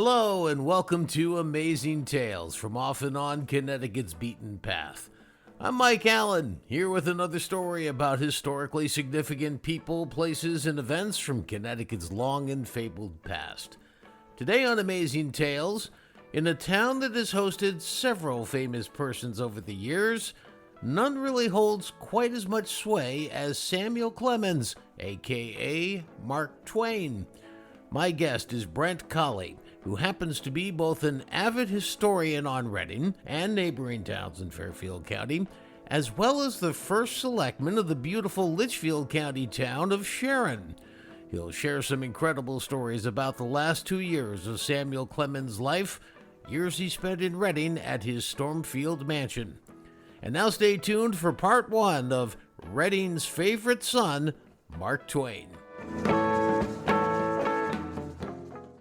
Hello and welcome to Amazing Tales from off and on Connecticut's beaten path. I'm Mike Allen, here with another story about historically significant people, places, and events from Connecticut's long and fabled past. Today on Amazing Tales, in a town that has hosted several famous persons over the years, none really holds quite as much sway as Samuel Clemens, aka Mark Twain. My guest is Brent Colley, who happens to be both an avid historian on Reading and neighboring towns in Fairfield County, as well as the first selectman of the beautiful Litchfield County town of Sharon. He'll share some incredible stories about the last 2 years of Samuel Clemens' life, years he spent in Reading at his Stormfield mansion. And now stay tuned for part 1 of Reading's favorite son, Mark Twain.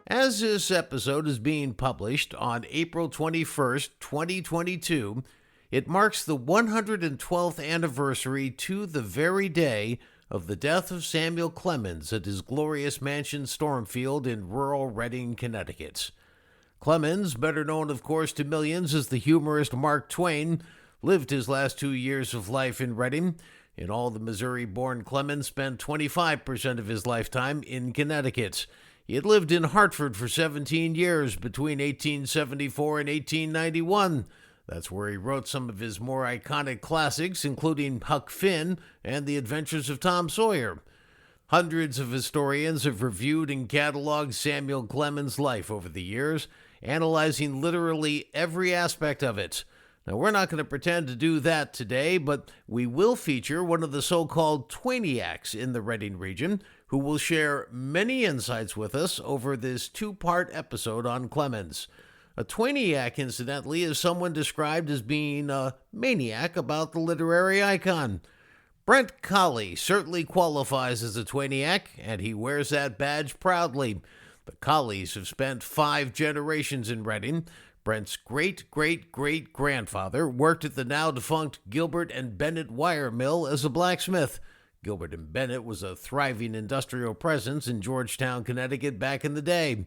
As this episode is being published on April 21st, 2022, it marks the 112th anniversary to the very day of the death of Samuel Clemens at his glorious mansion Stormfield in rural Reading, Connecticut. Clemens, better known of course to millions as the humorist Mark Twain, lived his last 2 years of life in Reading. In all, the Missouri-born Clemens spent 25% of his lifetime in Connecticut. He had lived in Hartford for 17 years between 1874 and 1891. That's where he wrote some of his more iconic classics, including Huck Finn and The Adventures of Tom Sawyer. Hundreds of historians have reviewed and cataloged Samuel Clemens' life over the years, analyzing literally every aspect of it. Now, we're not going to pretend to do that today, but we will feature one of the so-called Twainiacs in the Reading region, who will share many insights with us over this 2-part episode on Clemens. A Twainiac, incidentally, is someone described as being a maniac about the literary icon. Brent Colley certainly qualifies as a Twainiac, and he wears that badge proudly. The Colleys have spent 5 generations in Reading. Brent's great-great-great-grandfather worked at the now-defunct Gilbert and Bennett wire mill as a blacksmith. Gilbert and Bennett was a thriving industrial presence in Georgetown, Connecticut back in the day.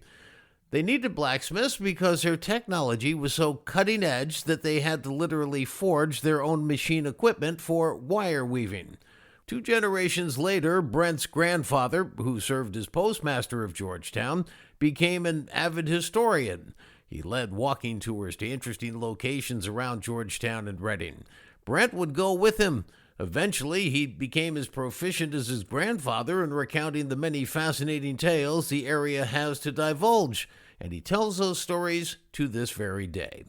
They needed blacksmiths because their technology was so cutting edge that they had to literally forge their own machine equipment for wire weaving. 2 generations later, Brent's grandfather, who served as postmaster of Georgetown, became an avid historian. He led walking tours to interesting locations around Georgetown and Reading. Brent would go with him. Eventually, he became as proficient as his grandfather in recounting the many fascinating tales the area has to divulge, and he tells those stories to this very day.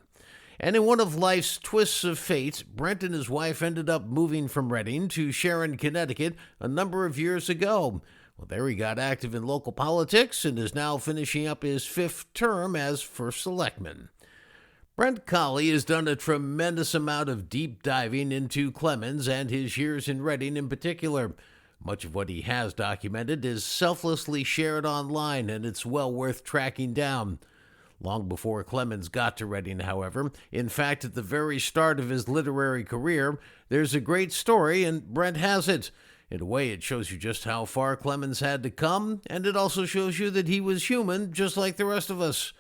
And in one of life's twists of fate, Brent and his wife ended up moving from Reading to Sharon, Connecticut a number of years ago. Well, there he got active in local politics and is now finishing up his 5th term as first selectman. Brent Colley has done a tremendous amount of deep diving into Clemens and his years in Reading in particular. Much of what he has documented is selflessly shared online, and it's well worth tracking down. Long before Clemens got to Reading, however, in fact, at the very start of his literary career, there's a great story, and Brent has it. In a way, it shows you just how far Clemens had to come, and it also shows you that he was human, just like the rest of us.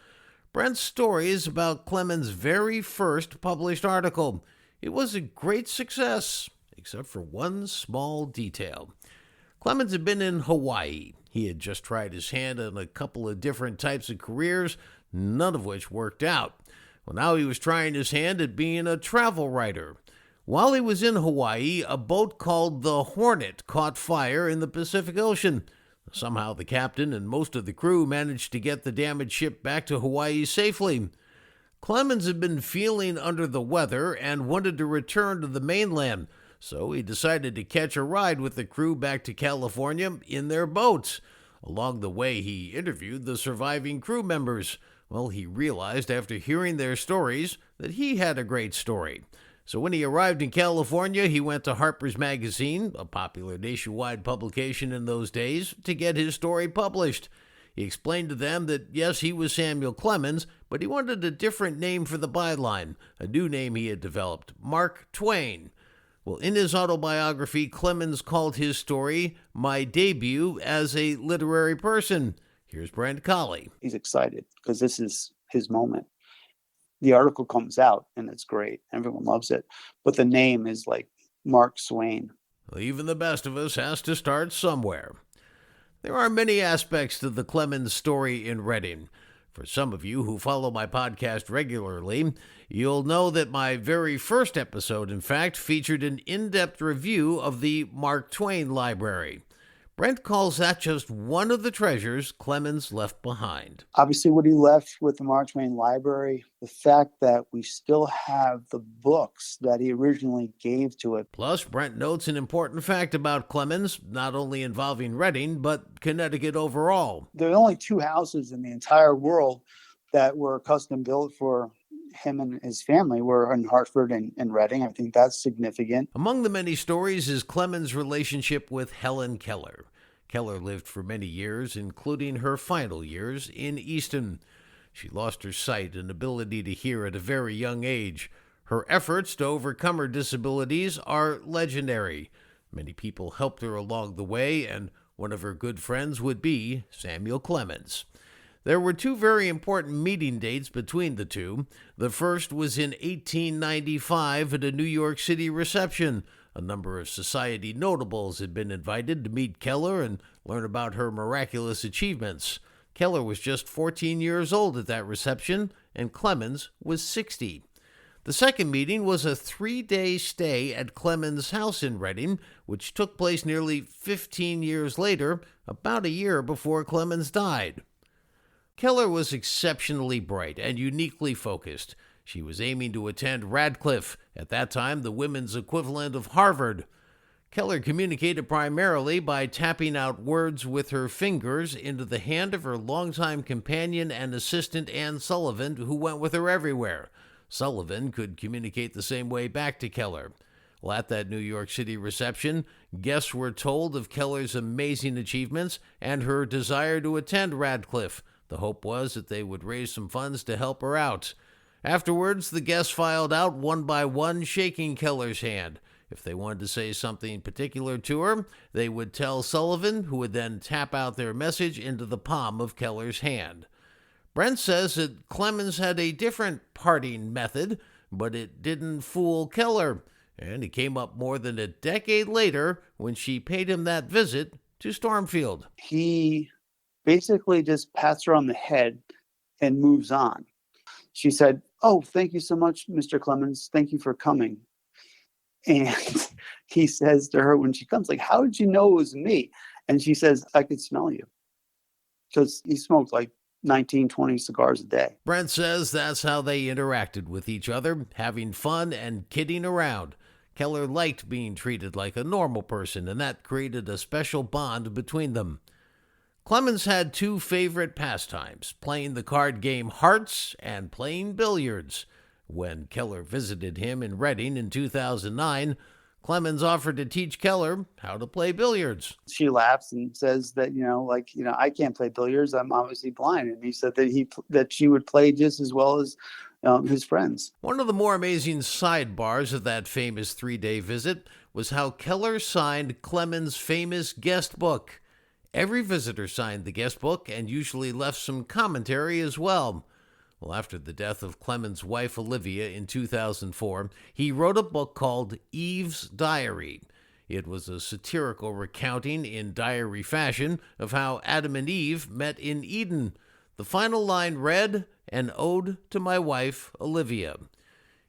Brent's story is about Clemens' very first published article. It was a great success, except for one small detail. Clemens had been in Hawaii. He had just tried his hand on a couple of different types of careers, none of which worked out. Well, now he was trying his hand at being a travel writer. While he was in Hawaii, a boat called the Hornet caught fire in the Pacific Ocean. Somehow the captain and most of the crew managed to get the damaged ship back to Hawaii safely. Clemens had been feeling under the weather and wanted to return to the mainland, so he decided to catch a ride with the crew back to California in their boats. Along the way, he interviewed the surviving crew members. Well, he realized after hearing their stories that he had a great story. So when he arrived in California, he went to Harper's Magazine, a popular nationwide publication in those days, to get his story published. He explained to them that, yes, he was Samuel Clemens, but he wanted a different name for the byline, a new name he had developed, Mark Twain. Well, in his autobiography, Clemens called his story My Debut as a Literary Person. Here's Brent Colley. He's excited because this is his moment. The article comes out and it's great. Everyone loves it. But the name is like Mark Twain. Well, even the best of us has to start somewhere. There are many aspects to the Clemens story in Reading. For some of you who follow my podcast regularly, you'll know that my very first episode, in fact, featured an in-depth review of the Mark Twain Library. Brent calls that just one of the treasures Clemens left behind. Obviously, what he left with the Mark Twain Library, the fact that we still have the books that he originally gave to it. Plus, Brent notes an important fact about Clemens, not only involving Reading, but Connecticut overall. There are only 2 houses in the entire world that were custom built for him and his family were in Hartford and Reading. I think that's significant. Among the many stories is Clemens' relationship with Helen Keller. Keller lived for many years, including her final years in Easton. She lost her sight and ability to hear at a very young age. Her efforts to overcome her disabilities are legendary. Many people helped her along the way, and one of her good friends would be Samuel Clemens. There were 2 very important meeting dates between the two. The first was in 1895 at a New York City reception. A number of society notables had been invited to meet Keller and learn about her miraculous achievements. Keller was just 14 years old at that reception, and Clemens was 60. The second meeting was a 3-day stay at Clemens' house in Reading, which took place nearly 15 years later, about a year before Clemens died. Keller was exceptionally bright and uniquely focused. She was aiming to attend Radcliffe, at that time the women's equivalent of Harvard. Keller communicated primarily by tapping out words with her fingers into the hand of her longtime companion and assistant Anne Sullivan, who went with her everywhere. Sullivan could communicate the same way back to Keller. Well, at that New York City reception, guests were told of Keller's amazing achievements and her desire to attend Radcliffe. The hope was that they would raise some funds to help her out. Afterwards, the guests filed out one by one, shaking Keller's hand. If they wanted to say something particular to her, they would tell Sullivan, who would then tap out their message into the palm of Keller's hand. Brent says that Clemens had a different parting method, but it didn't fool Keller, and he came up more than a decade later when she paid him that visit to Stormfield. He basically just pats her on the head and moves on. She said, "Oh, thank you so much, Mr. Clemens. Thank you for coming." And he says to her when she comes, like, "How did you know it was me?" And she says, "I could smell you." Because he smoked like 19, 20 cigars a day. Brent says that's how they interacted with each other, having fun and kidding around. Keller liked being treated like a normal person, and that created a special bond between them. Clemens had 2 favorite pastimes, playing the card game Hearts and playing billiards. When Keller visited him in Reading in 2009, Clemens offered to teach Keller how to play billiards. She laughs and says that, I can't play billiards. I'm obviously blind. And he said that she would play just as well as his friends. One of the more amazing sidebars of that famous 3-day visit was how Keller signed Clemens' famous guest book. Every visitor signed the guest book and usually left some commentary as well. Well, after the death of Clemens' wife Olivia in 2004, he wrote a book called Eve's Diary. It was a satirical recounting in diary fashion of how Adam and Eve met in Eden. The final line read, "An ode to my wife Olivia."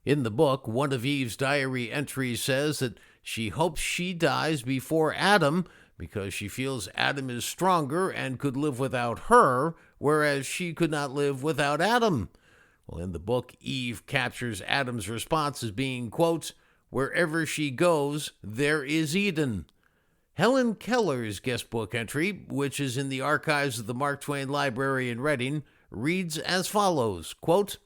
In the book, one of Eve's diary entries says that she hopes she dies before Adam because she feels Adam is stronger and could live without her, whereas she could not live without Adam. Well, in the book, Eve captures Adam's response as being, quote, "Wherever she goes, there is Eden." Helen Keller's guest book entry, which is in the archives of the Mark Twain Library in Reading, reads as follows, quote,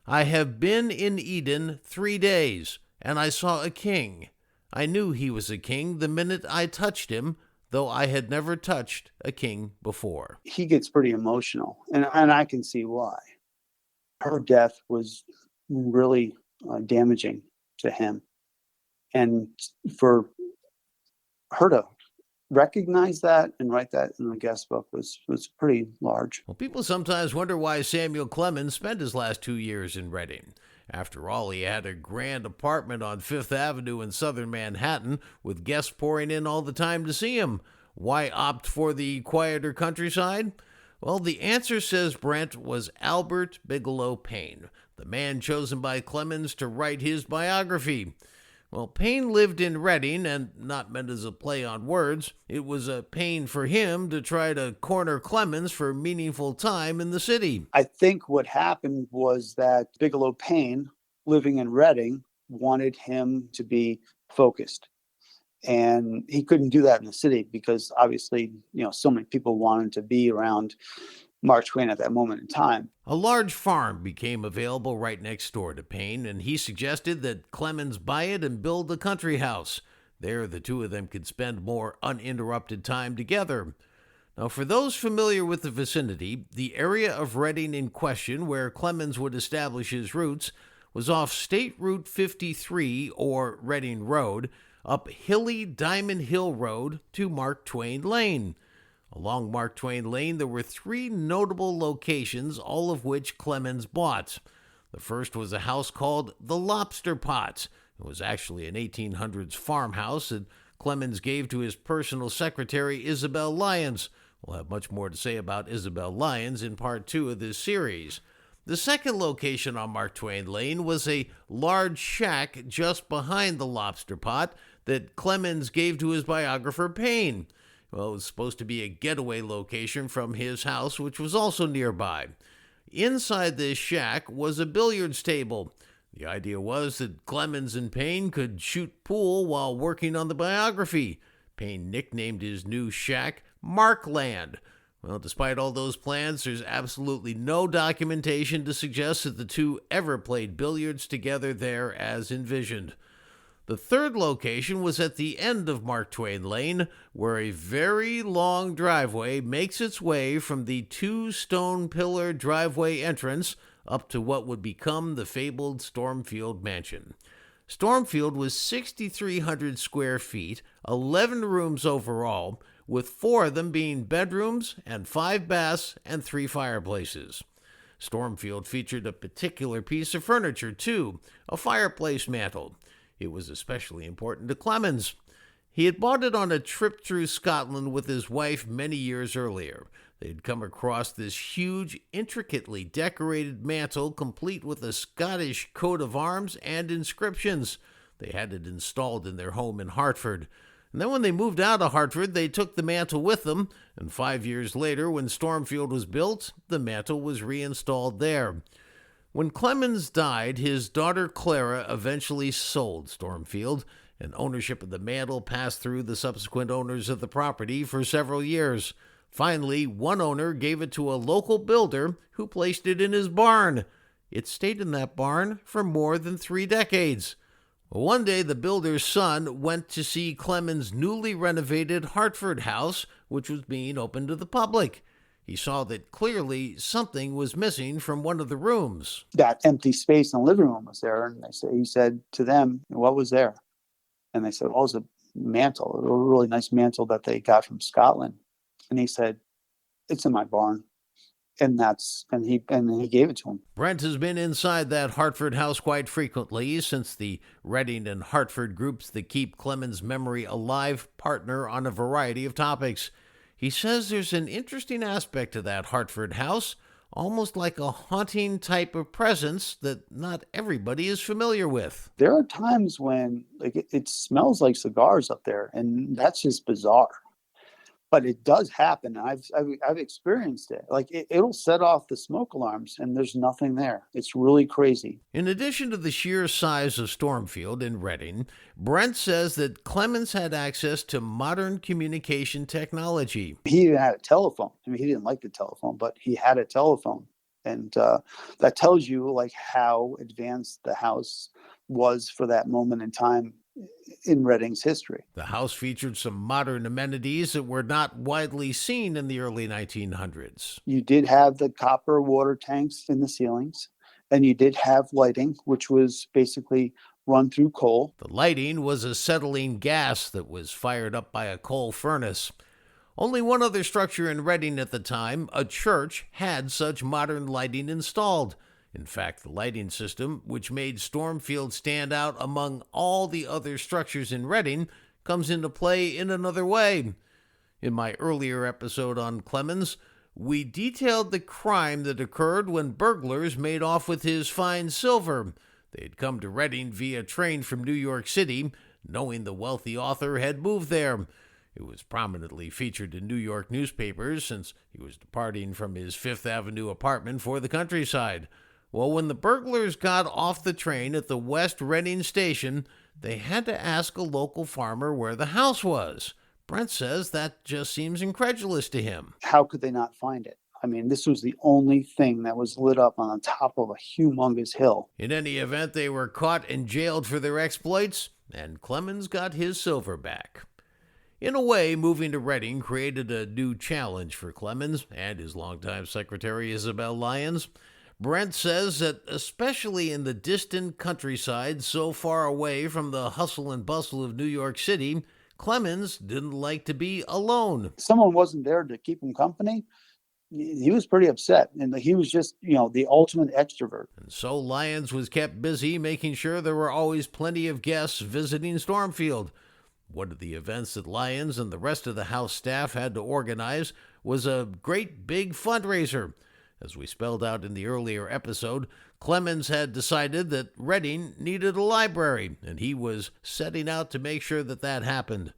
"I have been in Eden 3 days, and I saw a king. I knew he was a king the minute I touched him, though I had never touched a king before." He gets pretty emotional, and I can see why. Her death was really damaging to him. And for her to recognize that and write that in the guest book was pretty large. Well, people sometimes wonder why Samuel Clemens spent his last 2 years in Reading. After all, he had a grand apartment on Fifth Avenue in southern Manhattan, with guests pouring in all the time to see him. Why opt for the quieter countryside? Well, the answer, says Brent, was Albert Bigelow Paine, the man chosen by Clemens to write his biography. Well, Paine lived in Reading, and not meant as a play on words, it was a pain for him to try to corner Clemens for meaningful time in the city. I think what happened was that Bigelow Paine, living in Reading, wanted him to be focused. And he couldn't do that in the city because obviously, so many people wanted to be around Mark Twain at that moment in time. A large farm became available right next door to Paine, and he suggested that Clemens buy it and build a country house. There, the two of them could spend more uninterrupted time together. Now, for those familiar with the vicinity, the area of Reading in question, where Clemens would establish his roots, was off State Route 53, or Reading Road, up hilly Diamond Hill Road to Mark Twain Lane. Along Mark Twain Lane, there were 3 notable locations, all of which Clemens bought. The first was a house called the Lobster Pot. It was actually an 1800s farmhouse that Clemens gave to his personal secretary, Isabel Lyons. We'll have much more to say about Isabel Lyons in part 2 of this series. The second location on Mark Twain Lane was a large shack just behind the Lobster Pot that Clemens gave to his biographer, Paine. Well, it was supposed to be a getaway location from his house, which was also nearby. Inside this shack was a billiards table. The idea was that Clemens and Paine could shoot pool while working on the biography. Paine nicknamed his new shack Markland. Well, despite all those plans, there's absolutely no documentation to suggest that the two ever played billiards together there as envisioned. The third location was at the end of Mark Twain Lane, where a very long driveway makes its way from the 2-stone pillar driveway entrance up to what would become the fabled Stormfield mansion. Stormfield was 6,300 square feet, 11 rooms overall, with 4 of them being bedrooms and 5 baths and 3 fireplaces. Stormfield featured a particular piece of furniture, too, a fireplace mantel. It was especially important to Clemens. He had bought it on a trip through Scotland with his wife many years earlier. They had come across this huge, intricately decorated mantel, complete with a Scottish coat of arms and inscriptions. They had it installed in their home in Hartford. And then when they moved out of Hartford, they took the mantel with them, and 5 years later, when Stormfield was built, the mantel was reinstalled there. When Clemens died, his daughter Clara eventually sold Stormfield, and ownership of the mantel passed through the subsequent owners of the property for several years. Finally, one owner gave it to a local builder who placed it in his barn. It stayed in that barn for more than 3 decades. One day, the builder's son went to see Clemens' newly renovated Hartford house, which was being opened to the public. He saw that clearly something was missing from one of the rooms. That empty space in the living room was there, and he said to them, "What was there?" And they said, "Oh, it was a mantle, a really nice mantle that they got from Scotland." And he said, "It's in my barn." And he gave it to him. Brent has been inside that Hartford house quite frequently since the Reading and Hartford groups that keep Clemens' memory alive partner on a variety of topics. He says there's an interesting aspect to that Hartford house, almost like a haunting type of presence that not everybody is familiar with. There are times when it smells like cigars up there, and that's just bizarre. But it does happen. I've experienced it. It'll set off the smoke alarms, and there's nothing there. It's really crazy. In addition to the sheer size of Stormfield in Reading, Brent says that Clemens had access to modern communication technology. He even had a telephone. I mean, he didn't like the telephone, but he had a telephone, and that tells you how advanced the house was for that moment in time in Reading's history. The house featured some modern amenities that were not widely seen in the early 1900s. You did have the copper water tanks in the ceilings, and you did have lighting, which was basically run through coal. The lighting was a acetylene gas that was fired up by a coal furnace. Only one other structure in Reading at the time, a church, had such modern lighting installed. In fact, the lighting system, which made Stormfield stand out among all the other structures in Reading, comes into play in another way. In my earlier episode on Clemens, we detailed the crime that occurred when burglars made off with his fine silver. They had come to Reading via train from New York City, knowing the wealthy author had moved there. It was prominently featured in New York newspapers since he was departing from his Fifth Avenue apartment for the countryside. Well, when the burglars got off the train at the West Reading station, they had to ask a local farmer where the house was. Brent says that just seems incredulous to him. How could they not find it? I mean, this was the only thing that was lit up on the top of a humongous hill. In any event, they were caught and jailed for their exploits, and Clemens got his silver back. In a way, moving to Reading created a new challenge for Clemens and his longtime secretary, Isabel Lyons. Brent says that especially in the distant countryside so far away from the hustle and bustle of New York City, Clemens didn't like to be alone. Someone wasn't there to keep him company. He was pretty upset, and he was just, the ultimate extrovert. And so Lyons was kept busy making sure there were always plenty of guests visiting Stormfield. One of the events that Lyons and the rest of the house staff had to organize was a great big fundraiser. As we spelled out in the earlier episode, Clemens had decided that Reading needed a library, and he was setting out to make sure that that happened.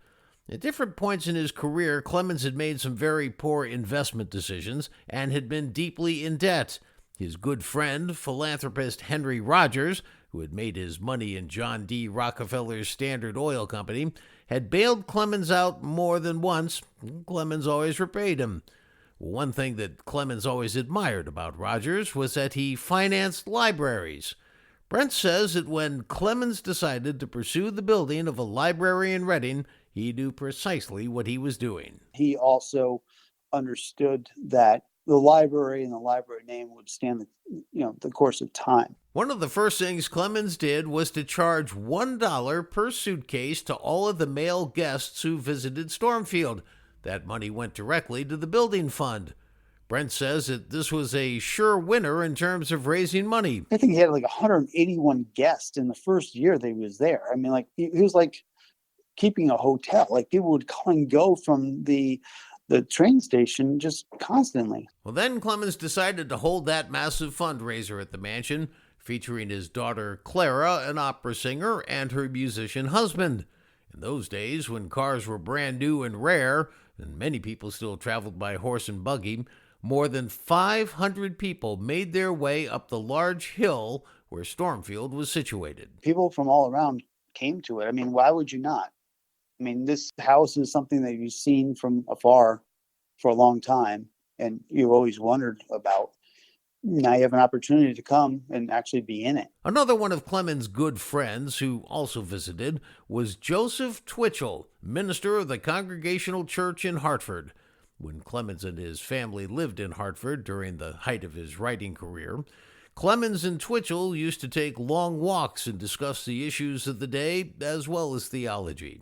At different points in his career, Clemens had made some very poor investment decisions and had been deeply in debt. His good friend, philanthropist Henry Rogers, who had made his money in John D. Rockefeller's Standard Oil Company, had bailed Clemens out more than once. Clemens always repaid him. One thing that Clemens always admired about Rogers was that he financed libraries. Brent says that when Clemens decided to pursue the building of a library in Reading, he knew precisely what he was doing. He also understood that the library and the library name would stand the course of time. One of the first things Clemens did was to charge $1 per suitcase to all of the male guests who visited Stormfield. That money went directly to the building fund. Brent says that this was a sure winner in terms of raising money. I think he had 181 guests in the first year that he was there. I mean, he was like keeping a hotel. People would come and go from the train station just constantly. Well, then Clemens decided to hold that massive fundraiser at the mansion, featuring his daughter Clara, an opera singer, and her musician husband. In those days, when cars were brand new and rare, and many people still traveled by horse and buggy, more than 500 people made their way up the large hill where Stormfield was situated. People from all around came to it. I mean, why would you not? I mean, this house is something that you've seen from afar for a long time, and you've always wondered about. Now you have an opportunity to come and actually be in it. Another one of Clemens' good friends who also visited was Joseph Twitchell, minister of the Congregational Church in Hartford. When Clemens and his family lived in Hartford during the height of his writing career, Clemens and Twitchell used to take long walks and discuss the issues of the day as well as theology.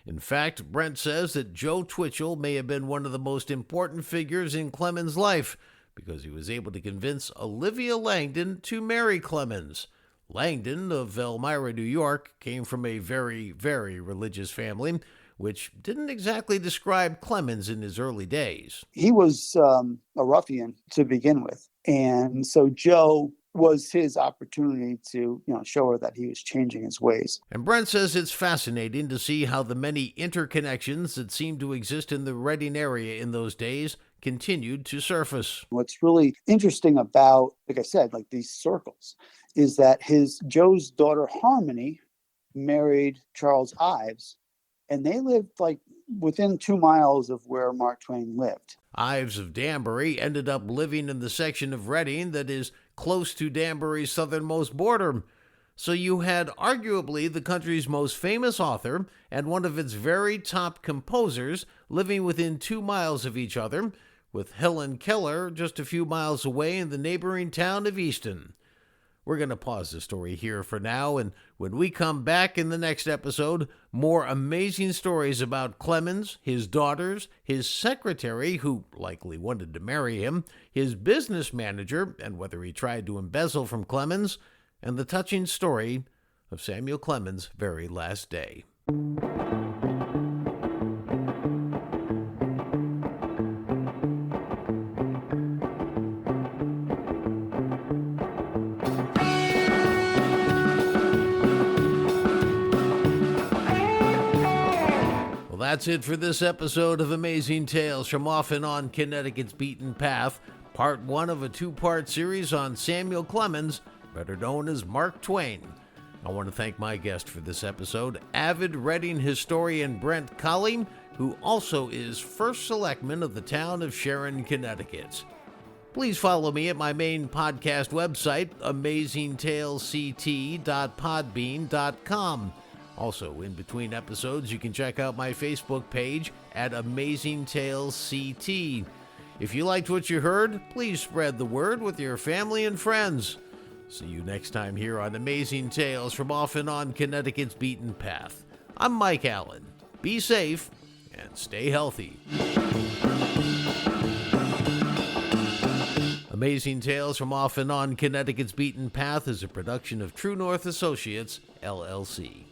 In fact, Brent says that Joe Twitchell may have been one of the most important figures in Clemens' life because he was able to convince Olivia Langdon to marry Clemens. Langdon of Elmira, New York, came from a very, very religious family, which didn't exactly describe Clemens in his early days. He was a ruffian to begin with. And so Joe was his opportunity to show her that he was changing his ways. And Brent says it's fascinating to see how the many interconnections that seemed to exist in the Reading area in those days continued to surface. What's really interesting about, like I said, these circles, is that Joe's daughter Harmony married Charles Ives, and they lived within 2 miles of where Mark Twain lived. Ives of Danbury ended up living in the section of Reading that is close to Danbury's southernmost border. So you had arguably the country's most famous author and one of its very top composers living within 2 miles of each other, with Helen Keller just a few miles away in the neighboring town of Easton. We're going to pause the story here for now, and when we come back in the next episode, more amazing stories about Clemens, his daughters, his secretary, who likely wanted to marry him, his business manager, and whether he tried to embezzle from Clemens, and the touching story of Samuel Clemens' very last day. That's it for this episode of Amazing Tales from Off and On Connecticut's Beaten Path, part one of a two-part series on Samuel Clemens, better known as Mark Twain. I want to thank my guest for this episode, avid Reading historian Brent Colley, who also is first selectman of the town of Sharon, Connecticut. Please follow me at my main podcast website, amazingtalesct.podbean.com. Also, in between episodes, you can check out my Facebook page at Amazing Tales CT. If you liked what you heard, please spread the word with your family and friends. See you next time here on Amazing Tales from Off and On Connecticut's Beaten Path. I'm Mike Allen. Be safe and stay healthy. Amazing Tales from Off and On Connecticut's Beaten Path is a production of True North Associates, LLC.